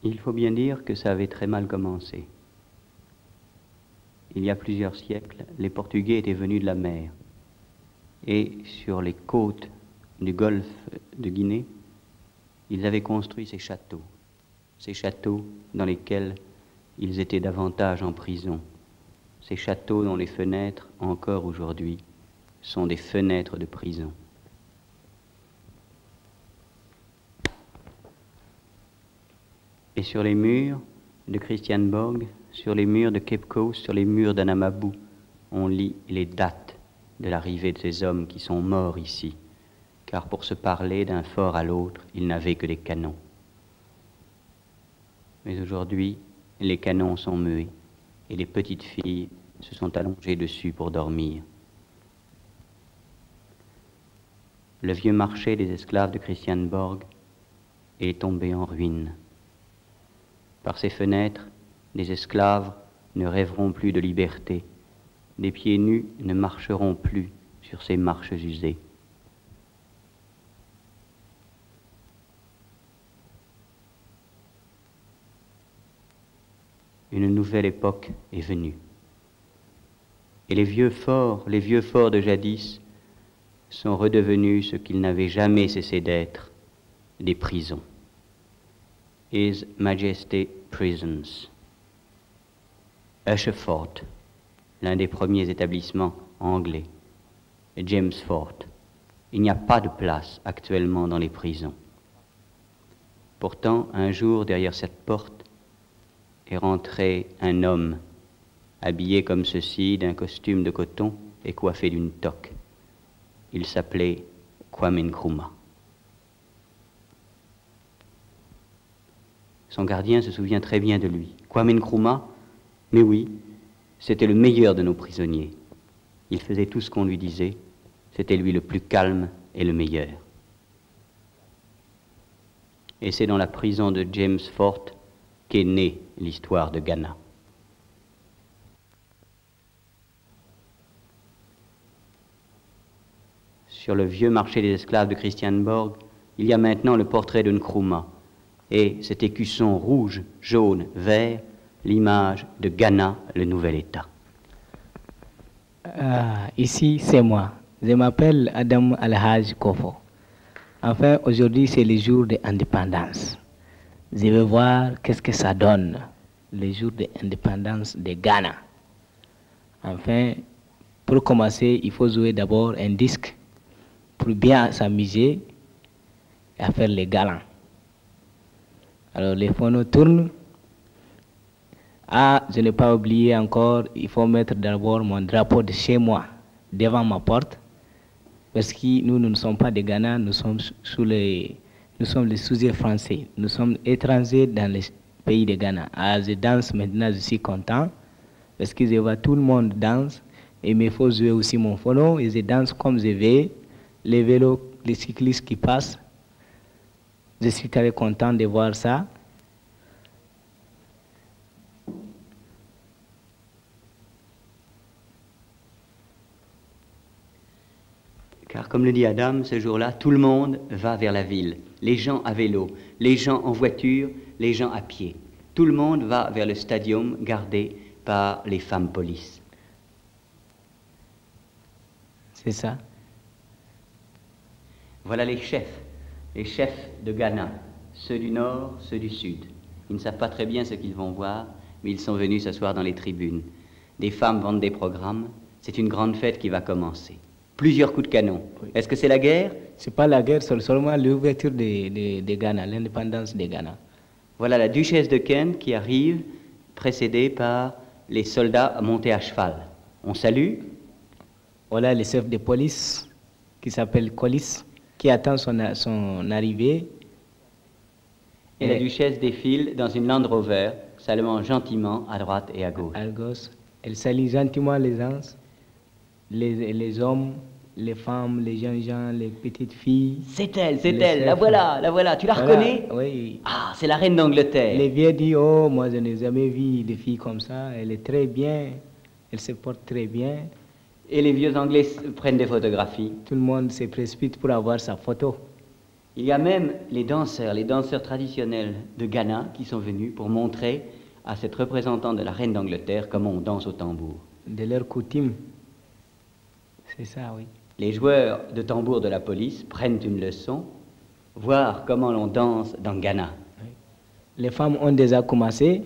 Il faut bien dire que ça avait très mal commencé. Il y a plusieurs siècles, les Portugais étaient venus de la mer. Et sur les côtes du golfe de Guinée, ils avaient construit ces châteaux dans lesquels ils étaient davantage en prison, ces châteaux dont les fenêtres, encore aujourd'hui, sont des fenêtres de prison. Et sur les murs de Christiansborg, sur les murs de Cape Coast, sur les murs d'Anamabu, on lit les dates de l'arrivée de ces hommes qui sont morts ici, car pour se parler d'un fort à l'autre, ils n'avaient que des canons. Mais aujourd'hui, les canons sont muets et les petites filles se sont allongées dessus pour dormir. Le vieux marché des esclaves de Christiansborg est tombé en ruine. Par ces fenêtres, des esclaves ne rêveront plus de liberté. Des pieds nus ne marcheront plus sur ces marches usées. Une nouvelle époque est venue. Et les vieux forts de jadis sont redevenus ce qu'ils n'avaient jamais cessé d'être, des prisons. His Majesty Prisons. Usher Fort, l'un des premiers établissements anglais. James Fort. Il n'y a pas de place actuellement dans les prisons. Pourtant, un jour, derrière cette porte, est rentré un homme, habillé comme ceci d'un costume de coton et coiffé d'une toque. Il s'appelait Kwame Nkrumah. Son gardien se souvient très bien de lui. Kwame Nkrumah, mais oui, c'était le meilleur de nos prisonniers. Il faisait tout ce qu'on lui disait. C'était lui le plus calme et le meilleur. Et c'est dans la prison de James Fort qu'est née l'histoire de Ghana. Sur le vieux marché des esclaves de Christiansborg, il y a maintenant le portrait de Nkrumah. Et cet écusson rouge, jaune, vert, l'image de Ghana, le nouvel État. Ici, c'est moi. Je m'appelle Adam Alhaj Kofo. Enfin, aujourd'hui, c'est le jour de l'indépendance. Je vais voir qu'est-ce que ça donne, le jour de l'indépendance de Ghana. Enfin, pour commencer, il faut jouer d'abord un disque pour bien s'amuser et à faire les galants. Alors, les phonos tournent. Ah, je n'ai pas oublié encore, il faut mettre d'abord mon drapeau de chez moi devant ma porte. Parce que nous ne sommes pas des Ghana, nous sommes les sujets français. Nous sommes étrangers dans le pays de Ghana. Ah, je danse maintenant, je suis content. Parce que je vois tout le monde danse. Et il me faut jouer aussi mon phono. Et je danse comme je vais. Les vélos, les cyclistes qui passent. Je suis très content de voir ça. Car comme le dit Adam, ce jour-là, tout le monde va vers la ville. Les gens à vélo, les gens en voiture, les gens à pied. Tout le monde va vers le stadium gardé par les femmes police. C'est ça. Voilà les chefs de Ghana, ceux du nord, ceux du sud. Ils ne savent pas très bien ce qu'ils vont voir, mais ils sont venus s'asseoir dans les tribunes. Des femmes vendent des programmes, c'est une grande fête qui va commencer. Plusieurs coups de canon. Oui. Est-ce que c'est la guerre? C'est pas la guerre, c'est seulement l'ouverture de Ghana, l'indépendance de Ghana. Voilà la duchesse de Kent qui arrive, précédée par les soldats montés à cheval. On salue. Voilà le chef de police qui s'appelle Collis, qui attend son arrivée. Et la duchesse défile dans une Land Rover, saluant gentiment à droite et à gauche. À gauche. Elle salue gentiment les gens, les hommes, les femmes, les jeunes gens, les petites filles. C'est elle, la voilà, tu la reconnais? Oui. Ah, c'est la reine d'Angleterre. Les vieux disent, oh, moi je n'ai jamais vu de filles comme ça, elle est très bien, elle se porte très bien. Et les vieux Anglais prennent des photographies. Tout le monde se précipite pour avoir sa photo. Il y a même les danseurs traditionnels de Ghana qui sont venus pour montrer à cette représentante de la reine d'Angleterre comment on danse au tambour. De leur coutume. C'est ça, oui. Les joueurs de tambour de la police prennent une leçon, voir comment l'on danse dans Ghana. Oui. Les femmes ont déjà commencé.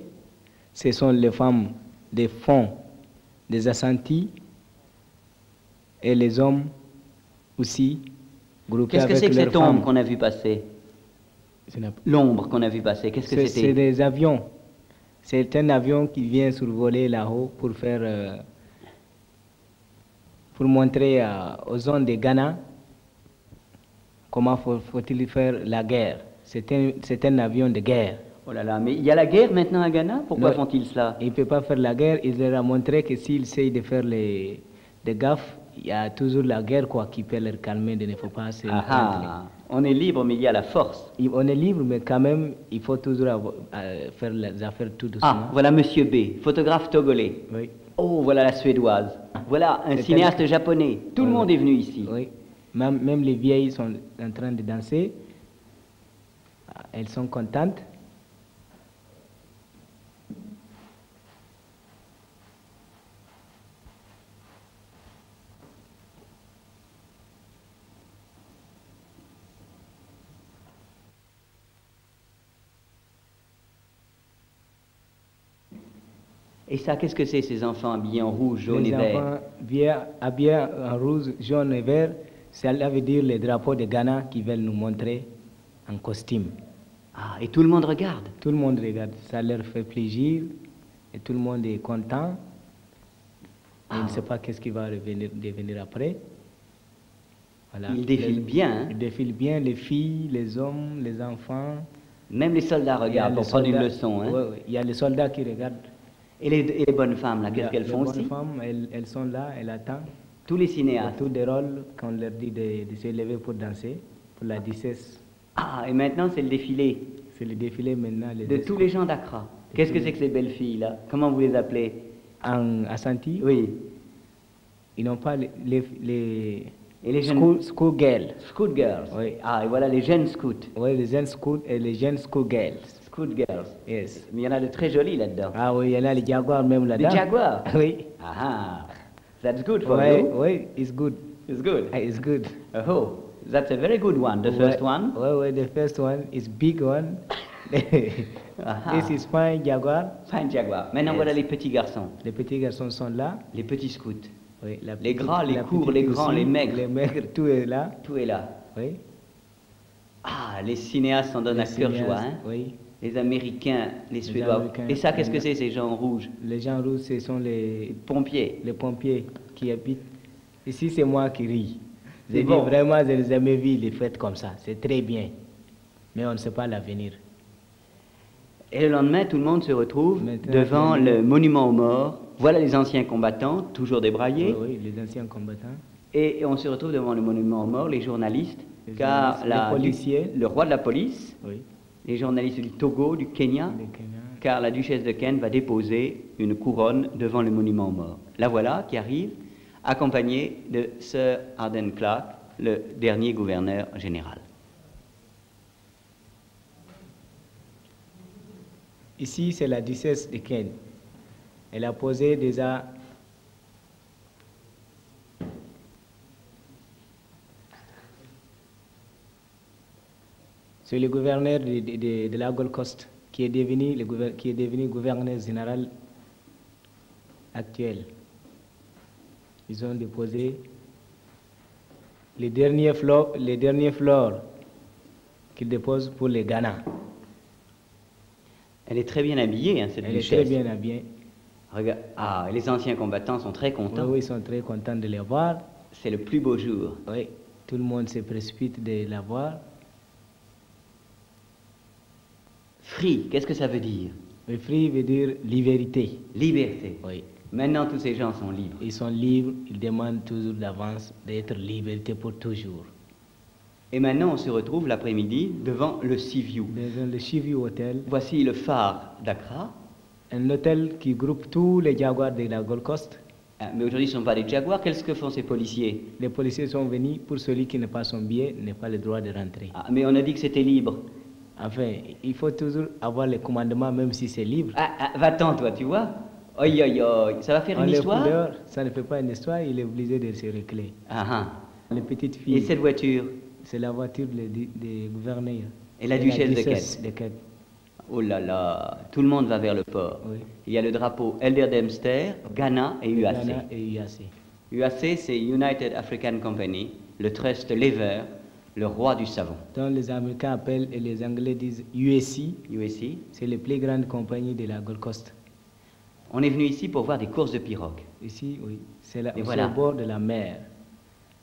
Ce sont les femmes des fonds, des Ashanti, et les hommes aussi. Qu'est-ce que c'est que cette ombre qu'on a vu passer? L'ombre qu'on a vu passer, qu'est-ce que c'était? C'est des avions. C'est un avion qui vient survoler là-haut pour faire, pour montrer aux zones de Ghana comment faut-il faire la guerre. C'est un avion de guerre. Oh là là, mais il y a la guerre maintenant à Ghana? Pourquoi font-ils cela? Ils ne peuvent pas faire la guerre. Il leur a montré que s'ils essayent de faire des gaffes, il y a toujours la guerre qui peut leur calmer, il ne faut pas se on est libre, mais il y a la force. On est libre, mais quand même, il faut toujours faire les affaires tout doucement. Ah, voilà Monsieur B, photographe togolais. Oui. Oh, voilà la suédoise. Voilà un cinéaste japonais. Tout le monde est venu ici. Oui. Même les vieilles sont en train de danser. Elles sont contentes. Et ça, qu'est-ce que c'est, ces enfants habillés en rouge, jaune et vert? Les enfants habillés en rouge, jaune et vert, ça veut dire les drapeaux de Ghana qui veulent nous montrer en costume. Ah, et tout le monde regarde? Tout le monde regarde, ça leur fait plaisir et tout le monde est content. Il ne sait pas qu'est-ce qui va devenir après. Voilà. Ils défilent bien, hein? Ils défilent bien, les filles, les hommes, les enfants. Même les soldats regardent pour prendre une leçon, hein? Oui, oui, il y a les soldats qui regardent. Et les bonnes femmes, là, qu'est-ce qu'elles font aussi? Les bonnes femmes, elles sont là, elles attendent. Tous les cinéastes. Tous des rôles qu'on leur dit de se lever pour danser, pour la 16. Ah, et maintenant c'est le défilé. C'est le défilé maintenant. De tous les gens d'Accra. Qu'est-ce que c'est que ces belles filles-là? Comment vous les appelez? En Ashanti? Oui. Ils n'ont pas les et les jeunes... School girls. Scout girls. Oui. Ah, et voilà les jeunes scouts. Oui, les jeunes scouts et les jeunes school girls. Scout girls. Yes. Mais il y en a de très jolis là-dedans. Ah oui, il y en a les jaguars même là-dedans. Des jaguars? Oui. Ah, that's good for you. Oui, it's good. It's good. It's good. Oh, that's a very good one. The first one? Oui, the first one is big one. This is fine jaguar. Fine jaguar. Maintenant voilà les petits garçons. Les petits garçons sont là. Les petits scouts. Oui, les gras, les courts, les grands, les maigres. Les maigres, tout est là. Tout est là. Oui. Ah, les cinéastes s'en donnent à cœur joie, hein? Oui. Les Américains, les Suédois. Et ça, qu'est-ce que c'est, ces gens rouges? Les gens rouges, ce sont les pompiers. Les pompiers qui habitent. Ici, c'est moi qui ris. C'est bon. Vraiment, je n'ai jamais vu les fêtes comme ça. C'est très bien. Mais on ne sait pas l'avenir. Et le lendemain, tout le monde se retrouve devant le monument aux morts. Voilà les anciens combattants, toujours débraillés. Oui, les anciens combattants. Et on se retrouve devant le monument aux morts, les journalistes, car les policiers. Le roi de la police, oui. Les journalistes du Togo, du Kenya, car la duchesse de Kent va déposer une couronne devant le monument aux morts. La voilà qui arrive, accompagnée de Sir Arden Clarke, le dernier gouverneur général. Ici, c'est la duchesse de Kent. Elle a posé déjà c'est le gouverneur de la Gold Coast qui est devenu gouverneur général actuel. Ils ont déposé les derniers fleurs qu'ils déposent pour les Ghana. Elle est très bien habillée, hein, cette duchesse. Elle est très bien habillée. Regarde. Ah, les anciens combattants sont très contents. Oui, ils sont très contents de les voir. C'est le plus beau jour. Oui, tout le monde se précipite de la voir. Free, qu'est-ce que ça veut dire? Le free veut dire liberté. Liberté. Oui. Maintenant, tous ces gens sont libres. Ils sont libres, ils demandent toujours d'avance d'être liberté pour toujours. Et maintenant, on se retrouve l'après-midi devant le Seaview. Devant le Seaview Hotel. Voici le phare d'Accra. Un hôtel qui groupe tous les jaguars de la Gold Coast. Ah, mais aujourd'hui, ce ne sont pas des jaguars. Qu'est-ce que font ces policiers? Les policiers sont venus pour celui qui n'a pas son billet, n'a pas le droit de rentrer. Ah, mais on a dit que c'était libre. Enfin, il faut toujours avoir le commandement, même si c'est libre. Va-t'en, toi, tu vois. Oi, oi, oi. Ça va faire une histoire? Couleurs, ça ne fait pas une histoire, il est obligé de se recler. Ah, ah. Les petites Et filles, cette voiture? c'est la voiture des gouverneurs. Et la duchesse de Kent? de Kent. Oh là là, tout le monde va vers le port. Oui. Il y a le drapeau Elder Dempster, Ghana et UAC. Ghana et UAC. UAC, c'est United African Company, le trust Lever, le roi du savon. Donc les Américains appellent et les Anglais disent USC. UAC. C'est la plus grande compagnie de la Gold Coast. On est venu ici pour voir des courses de pirogues. Ici, oui, c'est voilà. au bord de la mer.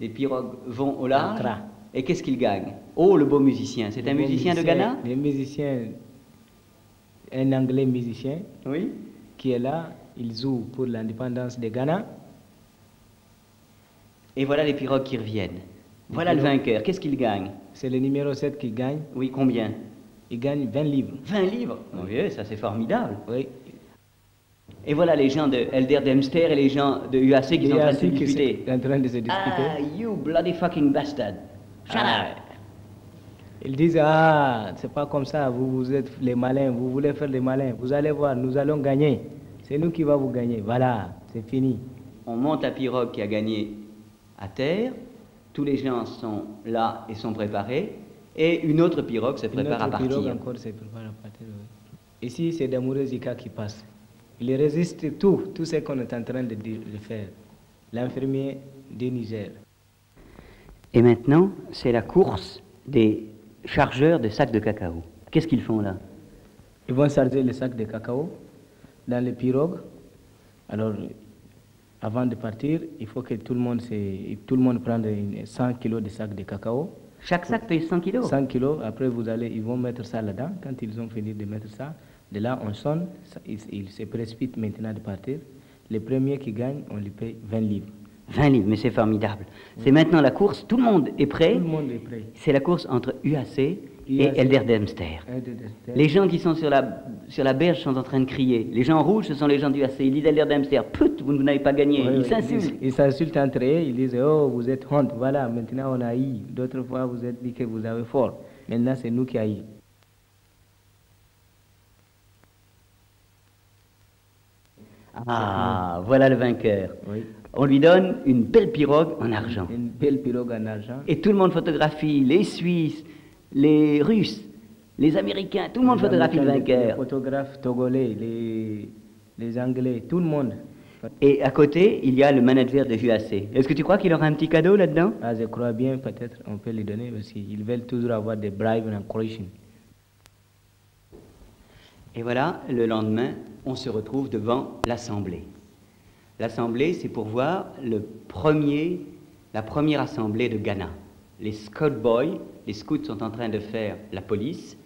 Les pirogues vont au large. Accra. Et qu'est-ce qu'ils gagnent? Oh, le beau musicien. C'est un musicien de Ghana? Les musiciens, un Anglais musicien Oui. qui est là, il joue pour l'indépendance de Ghana. Et voilà les pirogues qui reviennent. Voilà le vainqueur. Qu'est-ce qu'il gagne? C'est le numéro 7 qui gagne. Oui, combien? Il gagne 20 livres. 20 livres. Mon vieux, ça c'est formidable. Oui. Et voilà les gens de Elder Dempster et les gens de UAC qui sont en train de se disputer. En train de se disputer. Ah, you bloody fucking bastard. Shut up. Ils disent, ah, c'est pas comme ça, vous êtes les malins, vous voulez faire les malins. Vous allez voir, nous allons gagner. C'est nous qui va vous gagner. Voilà, c'est fini. On monte la pirogue qui a gagné à terre. Tous les gens sont là et sont préparés. Et une autre pirogue se prépare à partir. Une autre pirogue encore se prépare à partir. Oui. Ici, c'est d'amoureux Zika qui passe. Il résiste tout ce qu'on est en train de faire. L'infirmier du Niger. Et maintenant, c'est la course des chargeurs de sacs de cacao. Qu'est-ce qu'ils font là? Ils vont charger les sacs de cacao dans les pirogues. Alors, avant de partir, il faut que tout le monde prenne 100 kilos de sacs de cacao. Chaque sac pèse 100 kilos? 100 kilos. Après, ils vont mettre ça là-dedans. Quand ils ont fini de mettre ça, de là, on sonne. Ils se précipitent maintenant de partir. Le premier qui gagne, on lui paye 20 livres. 20 livres, mais c'est formidable. Oui. C'est maintenant la course, tout le monde est prêt. Tout le monde est prêt. C'est la course entre UAC et Elder Dempster. Les gens qui sont sur la berge sont en train de crier. Les gens rouges, ce sont les gens d'UAC. Ils disent Elder Dempster, put, vous n'avez pas gagné. Oui, ils s'insultent. Ils s'insultent entre eux, ils disent, oh, vous êtes honte, voilà, maintenant on a eu. D'autres fois, vous êtes dit que vous avez fort. Maintenant, c'est nous qui avons eu. Ah, voilà le vainqueur. Oui. On lui donne une belle pirogue en argent. Une belle pirogue en argent. Et tout le monde photographie, les Suisses, les Russes, les Américains, tout le monde photographie le vainqueur. Les photographes togolais, les Anglais, tout le monde. Et à côté, il y a le manager de UAC. Est-ce que tu crois qu'il aura un petit cadeau là-dedans? Ah, je crois bien, peut-être on peut lui donner, parce qu'ils veulent toujours avoir des bribes and correction. Et voilà, le lendemain, on se retrouve devant l'Assemblée. L'Assemblée, c'est pour voir la première assemblée de Ghana. Les Scout Boys, les scouts sont en train de faire la police.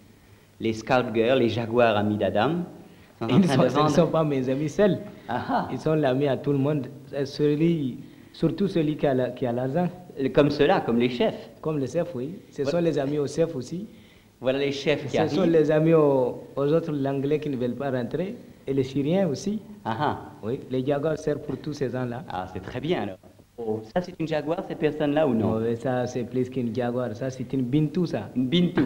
Les Scout Girls, les Jaguars amis d'Adam, sont en train de vendre... Ce ne sont pas mes amis seuls. Ah. Ils sont l'ami à tout le monde, surtout celui qui a l'argent. Comme ceux-là, comme les chefs. Comme les chefs, oui. Ce sont les amis aux chefs aussi. Voilà les chefs qui arrivent. Ce sont les amis aux autres Anglais qui ne veulent pas rentrer. Et les Syriens aussi. Oui, les Jaguars servent pour tous ces gens-là. Ah, c'est très bien alors. Oh, ça c'est une Jaguar, cette personne-là ou non? Non, ça c'est plus qu'une Jaguar, ça c'est une Bintou, ça. Une Bintou.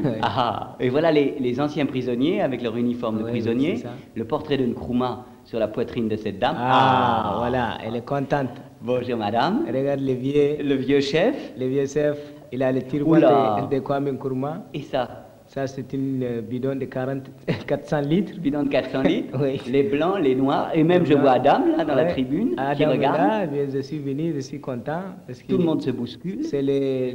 Et voilà les anciens prisonniers avec leur uniforme de prisonnier. Le portrait de Nkrumah sur la poitrine de cette dame. Voilà, elle est contente. Bonjour madame. Regarde le vieux chef. Le vieux chef, il a le turban de Kwame Nkrumah. Et ça? Ça, c'est une bidon de 400 litres. Bidon de 400 litres. Oui. Les blancs, les noirs. Et même, je vois Adam, là, dans la tribune, qui regarde. Là, je suis venu, je suis content. Parce que tout le monde se bouscule. C'est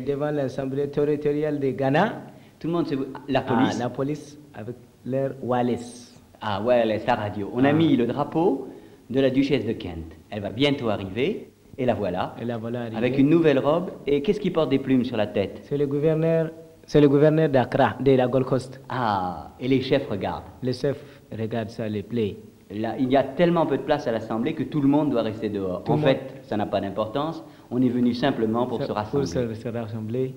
devant l'Assemblée territoriale de Ghana. Tout le monde se bouscule. La police. La police, avec leur wireless. Ah, wireless, la radio. On a mis le drapeau de la duchesse de Kent. Elle va bientôt arriver. Et la voilà. Avec une nouvelle robe. Et qu'est-ce qui porte des plumes sur la tête? C'est le gouverneur. C'est le gouverneur d'Accra, de la Gold Coast. Ah, et les chefs regardent. Les chefs regardent ça, les play. Là, il y a tellement peu de place à l'Assemblée que tout le monde doit rester dehors. En fait, ça n'a pas d'importance. On est venu simplement pour se rassembler. Pour se rassembler.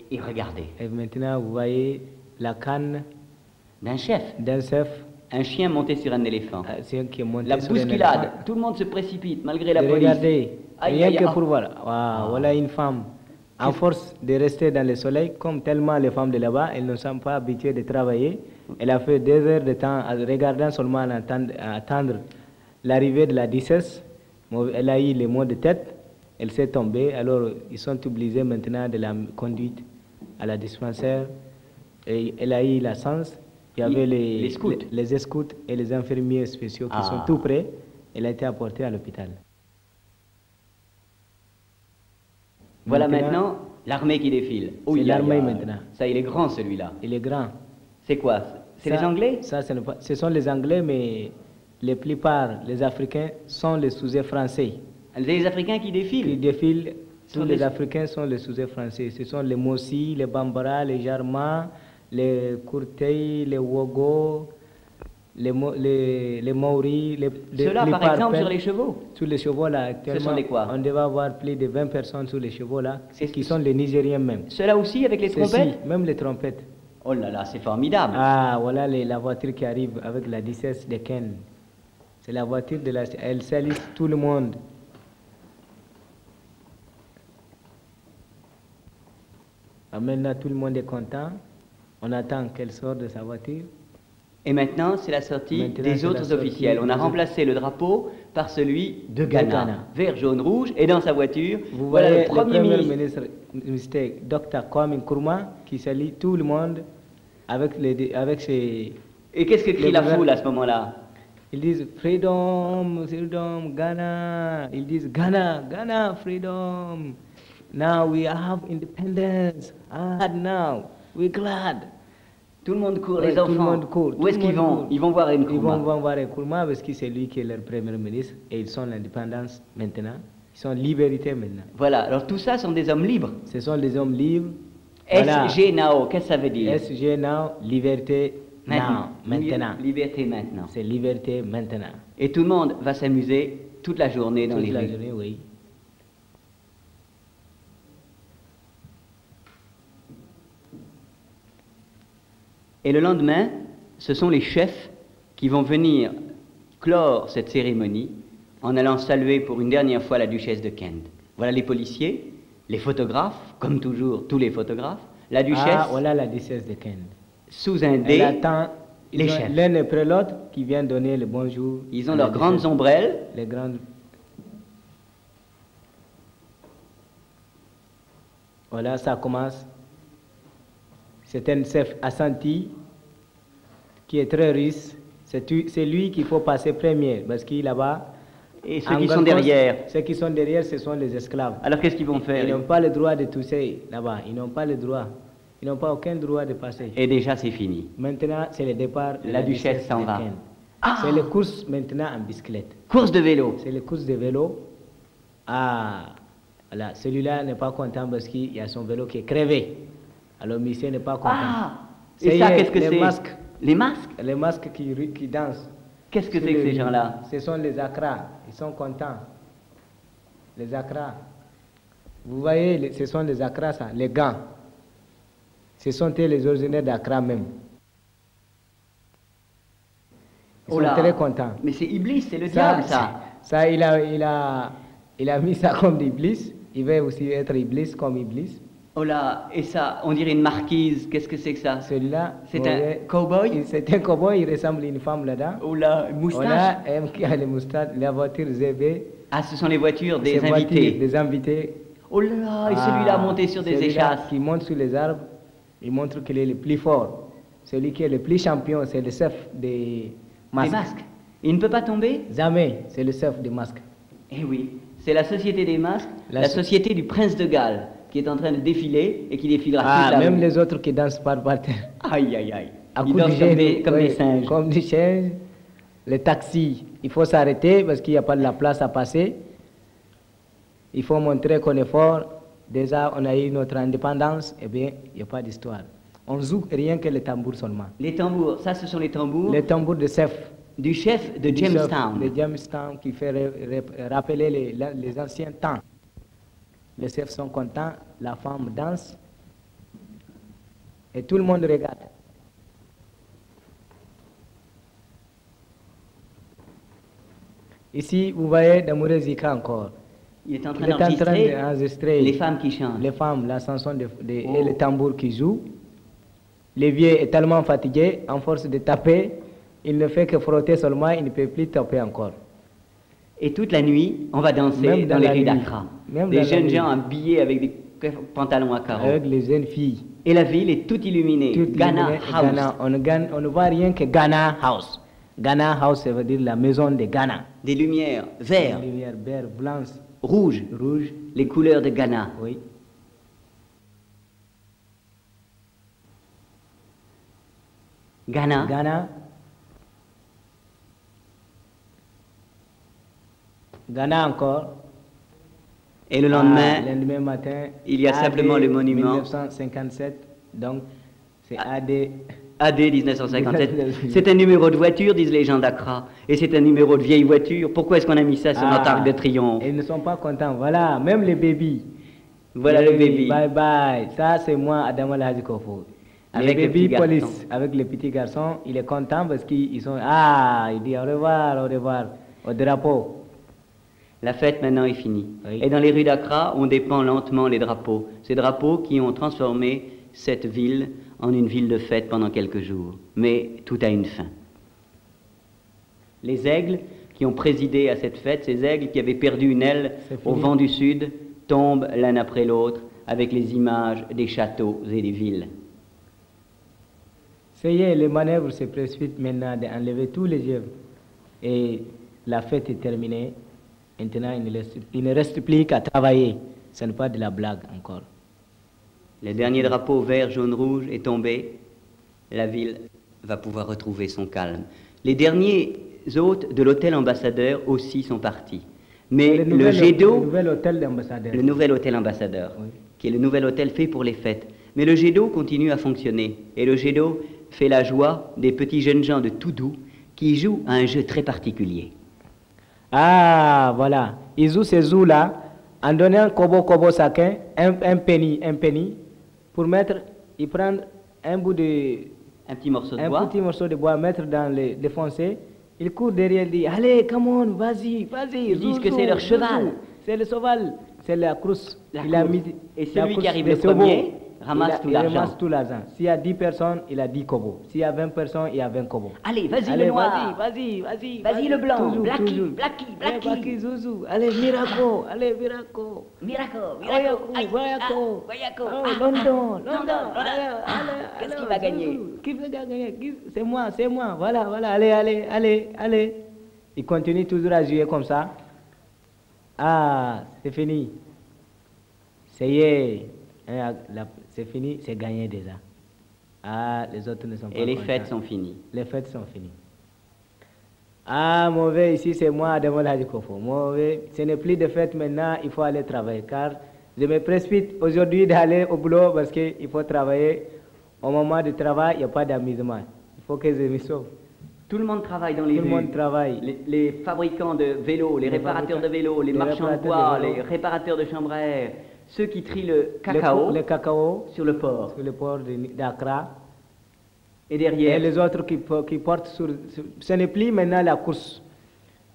Et regarder. Et maintenant, vous voyez la canne d'un chef. Un chien monté sur un éléphant. C'est un qui est monté La sur un éléphant. bousculade. Tout le monde se précipite malgré la police. Regardez, Aïe, rien aïe, que aïe. pour voir. Waouh, voilà une femme. En force de rester dans le soleil, comme tellement les femmes de là-bas, elles ne sont pas habituées de travailler. Elle a fait 2 heures de temps en regardant seulement à attendre l'arrivée de la 16. Elle a eu les maux de tête, elle s'est tombée. Alors ils sont obligés maintenant de la conduire à la dispensaire. Et elle a eu la chance. Il y avait les scouts. Les scouts et les infirmiers spéciaux qui sont tout près. Elle a été apportée à l'hôpital. Voilà maintenant l'armée qui défile. Oh, c'est l'armée maintenant. Ça, il est grand celui-là. Il est grand. C'est quoi? C'est les Anglais? Ça, ce sont les Anglais, mais la plupart, les Africains, sont les sujets français. Les Africains qui défilent? Qui défilent, tous les Africains sont les sujets français. Ce sont les Mossi, les Bambara, les Jarma, les Courtei, les Wogo, les Maori. Ceux-là, par exemple, sur les chevaux? Sur les chevaux, là, actuellement, ce sont les quoi? on devait avoir plus de 20 personnes sur les chevaux, là, qui sont les Nigériens même. Ceux-là aussi, avec les trompettes? Même les trompettes. Oh là là, c'est formidable. Ah, voilà la voiture qui arrive avec la 16 de Ken. C'est la voiture de la... Elle salue tout le monde. Maintenant, tout le monde est content. On attend qu'elle sorte de sa voiture. Et maintenant, c'est la sortie des autres officiels. On a remplacé le drapeau par celui de Ghana. Vert, jaune, rouge. Et dans sa voiture, vous voyez le premier ministre, Dr. Kwame Nkrumah, qui salue tout le monde avec ses... Et qu'est-ce que crie la foule à ce moment-là? Ils disent freedom, freedom, Ghana. Ils disent Ghana, Ghana, freedom. Now we have independence. Now we're glad. Tout le monde court, les enfants. Tout le monde court. Où est-ce qu'ils vont? Ils vont voir Nkrumah. Ils vont voir Nkrumah parce que c'est lui qui est leur premier ministre et ils sont l'indépendance maintenant. Ils sont liberté maintenant. Voilà, alors tout ça sont des hommes libres. Ce sont des hommes libres. SG Now, qu'est-ce que ça veut dire? SG Now, liberté maintenant. Liberté maintenant. C'est liberté maintenant. Et tout le monde va s'amuser toute la journée dans les rues. Toute la journée, oui. Et le lendemain, ce sont les chefs qui vont venir clore cette cérémonie en allant saluer pour une dernière fois la duchesse de Kent. Voilà les policiers, les photographes, comme toujours tous les photographes, la duchesse. Ah, voilà la duchesse de Kent. Sous un dé, elle attend les chefs. L'un après l'autre qui vient donner le bonjour. Ils ont leurs grandes ombrelles. Les grandes. Voilà, ça commence. C'est un chef assenti qui est très riche. C'est lui qu'il faut passer premier parce qu'il est là-bas. Et ceux qui sont derrière? Ceux qui sont derrière, ce sont les esclaves. Alors qu'est-ce qu'ils vont faire? Ils n'ont pas le droit de toucher là-bas. Ils n'ont pas le droit. Ils n'ont pas aucun droit de passer. Et déjà, c'est fini. Maintenant, c'est le départ. La duchesse s'en va. C'est les courses maintenant en bicyclette. Course de vélo. C'est les courses de vélo. Ah, voilà. Celui-là n'est pas content parce qu'il y a son vélo qui est crevé. Alors, monsieur n'est pas content. Ah, et ça, qu'est-ce que c'est? Les masques. Les masques? Les masques qui dansent. Qu'est-ce que c'est que ces gens-là? Ce sont les Accra. Ils sont contents. Les Accra. Vous voyez, ce sont les Accra, ça, les gants. Ce sont les originaires d'Accra même. Ils sont très contents. Mais c'est Iblis, c'est le diable, ça. Ça, il a mis ça comme Iblis. Il veut aussi être Iblis comme Iblis. Oh là, et ça, on dirait une marquise. Qu'est-ce que c'est que ça? Celui-là, c'est un cow-boy? C'est un cow-boy, il ressemble à une femme là-dedans. Oh là, moustache. Voilà, qui a les moustaches, la voiture ZB. Ah, ce sont les voitures des invités. Des invités. Oh là, et celui-là monté sur des échasses. Qui monte sur les arbres, il montre qu'il est le plus fort. Celui qui est le plus champion, c'est le chef des masques. Des masques. Il ne peut pas tomber? Jamais, c'est le chef des masques. Eh oui, c'est la société des masques, la société du prince de Galles, qui est en train de défiler et qui défilera toute la même rue. Les autres qui dansent par terre. Aïe, aïe, aïe. Ils dansent comme des singes. Comme des singes. Les taxis, il faut s'arrêter parce qu'il n'y a pas de la place à passer. Il faut montrer qu'on est fort. Déjà, on a eu notre indépendance. Eh bien, il n'y a pas d'histoire. On joue rien que les tambours seulement. Les tambours, ça, ce sont les tambours? Les tambours de chef. Du chef de Jamestown. De Jamestown, qui fait rappeler les anciens temps. Les chefs sont contents, la femme danse, et tout le monde regarde. Ici, vous voyez Damouré Zika encore. Il est en train Il est en train d'enregistrer d'enregistrer les femmes qui chantent. les femmes, la chanson et le tambour qui joue. Le vieux est tellement fatigué, en force de taper, il ne fait que frotter seulement, il ne peut plus taper encore. Et toute la nuit, on va danser Même dans dans les la rues nuit. d'Accra. Même Des dans la jeunes nuit. gens habillés avec des pantalons à carreaux. Avec les jeunes filles. Et la ville est toute illuminée. Toute Ghana illuminée, House. Ghana, on ne voit rien que Ghana House. Ghana House, ça veut dire la maison de Ghana. Des lumières vertes, Des lumières vertes, blanches, rouges, rouges, les couleurs de Ghana. oui. Ghana, Ghana. Ghana encore. et le lendemain, Le lendemain matin, il y a simplement le monument. 1957, donc c'est AD. AD 1957. C'est un numéro de voiture, disent les gens d'Accra. Et c'est un numéro de vieille voiture. Pourquoi est-ce qu'on a mis ça sur notre arc de triomphe? Ils ne sont pas contents. Voilà, même les bébés. Voilà le baby. Bye bye. Ça, c'est moi, Adam Alhaji Kofo. Avec les le petit bébés garçon. police, avec les petits garçons, il est content parce qu'ils sont. Ah, il dit au revoir, au drapeau. La fête maintenant est finie. Oui. Et dans les rues d'Accra, on dépend lentement les drapeaux. Ces drapeaux qui ont transformé cette ville en une ville de fête pendant quelques jours. Mais tout a une fin. Les aigles qui ont présidé à cette fête, ces aigles qui avaient perdu une aile C'est au fini. vent du sud, tombent l'un après l'autre avec les images des châteaux et des villes. Ça y est, les manœuvres se précipitent maintenant d'enlever tous les œuvres. Et la fête est terminée. Maintenant, il ne reste plus qu'à travailler. Ce n'est pas de la blague encore. Le dernier drapeau vert, jaune, rouge est tombé. La ville va pouvoir retrouver son calme. Les derniers hôtes de l'hôtel ambassadeur aussi sont partis. Mais le jet d'eau, Le nouvel hôtel d'ambassadeur. le nouvel hôtel ambassadeur, Oui. qui est le nouvel hôtel fait pour les fêtes. Mais le jet d'eau continue à fonctionner. Et le jet d'eau fait la joie des petits jeunes gens de Toudou qui jouent à un jeu très particulier. Ah, voilà. Ils jouent ces joues-là en donnant kobo chacun, un penny, pour mettre, ils prennent un bout de, Un petit morceau de un bois. petit morceau de bois, mettre dans le défoncé. Ils courent derrière, ils disent, allez, come on, vas-y. Ils disent que c'est leur cheval. C'est le cheval, c'est la course. La Il a course. mis Et la celui qui course, arrive le le premier chevaux. ramasse tout Il l'argent. ramasse tout l'argent. S'il y a 10 personnes, il a 10 kobos. S'il y a 20 personnes, il y a 20 kobos. Allez, vas-y Allez, le noir. vas-y. Vas-y, le blanc. Toujours, Blacky, toujours. Blacky. Allez, Blacky, Zouzou. Allez, Miracle. Allez, Miracle. Miracle, Voyako. Voyako. Oh, Ah, London. Ah, qu'est-ce qui va gagner? Qui va gagner? C'est moi. Voilà. Allez. Il continue toujours à jouer comme ça. Ah, c'est fini. Ça y est. C'est fini, c'est gagné déjà. Ah, les autres ne sont pas Et les contents. fêtes sont finies. Les fêtes sont finies. Ah, mauvais, ici c'est moi, Adamo Kofo. Mauvais, ce n'est plus de fête maintenant, il faut aller travailler. Car je me précipite aujourd'hui d'aller au boulot parce qu'il faut travailler. Au moment du travail, il n'y a pas d'amusement. Il faut que je me sauve. Tout le monde travaille dans les Tout le rues. monde travaille. Les fabricants de vélos, les réparateurs de vélos, les marchands de bois, les réparateurs de chambres à air, ceux qui trient le cacao Le cacao sur le port. sur le port d'Accra. Et Et derrière, les autres qui portent sur... Ce n'est plus maintenant la course.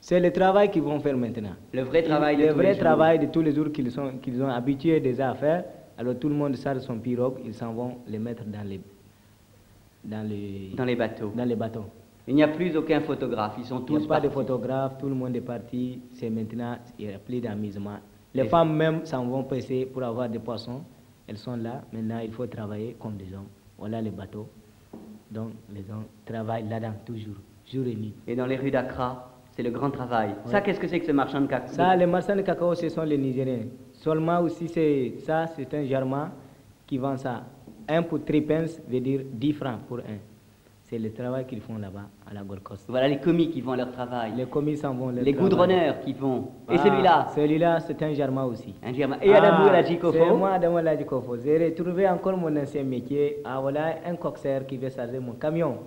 C'est le travail qu'ils vont faire maintenant. le vrai travail de Le tous les vrai jours. travail de tous les jours qu'ils ont habitué déjà à faire. Alors tout le monde sort son pirogue, ils s'en vont les mettre dans les bateaux. dans les bateaux. Il n'y a plus aucun photographe, ils sont Il n'y tous a pas de partis. photographe, tout le monde est parti. C'est maintenant, il n'y a plus d'amusement. Les femmes même s'en vont pêcher pour avoir des poissons. Elles sont là. Maintenant, il faut travailler comme des hommes. Voilà les bateaux. Donc, les hommes travaillent là-dedans toujours, jour et nuit. Et dans les rues d'Accra, c'est le grand travail. Ça, qu'est-ce que c'est que ce marchand de cacao? Ça, les marchands de cacao, ce sont les Nigériens. Seulement aussi, c'est un Germain qui vend ça. 1 pour 3 pence veut dire 10 francs pour 1. C'est le travail qu'ils font là-bas, à la Gold Coast. Voilà les commis qui vont à leur travail. Les commis s'en vont. Les goudronneurs qui vont. Et Ah, celui-là, Celui-là, c'est un Germain aussi. un Germain. Et Adamou Eladji Kofo. C'est moi, Adamou Eladji Kofo. J'ai retrouvé encore mon ancien métier. Ah, voilà, un coxeur qui veut charger mon camion.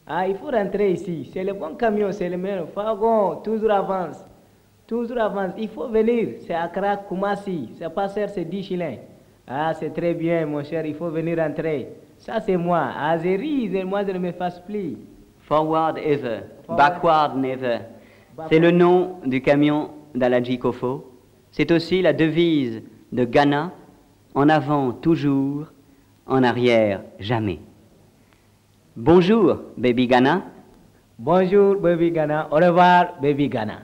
Ah, il faut rentrer ici. C'est le bon camion, c'est le meilleur. Fagon, toujours avance. Toujours avance. Il faut venir. C'est Accra, Koumassi. C'est pas cher, c'est 10 shillings. Ah, c'est très bien, mon cher. Il faut venir rentrer. Ça, c'est moi. Ah, j'ai ri. Moi, je ne me fasse plus. Forward ever, Forward. backward never. C'est le nom du camion d'Aladji Kofo. C'est aussi la devise de Ghana, en avant toujours, en arrière jamais. Bonjour, baby Ghana. Bonjour, baby Ghana. Au revoir, baby Ghana.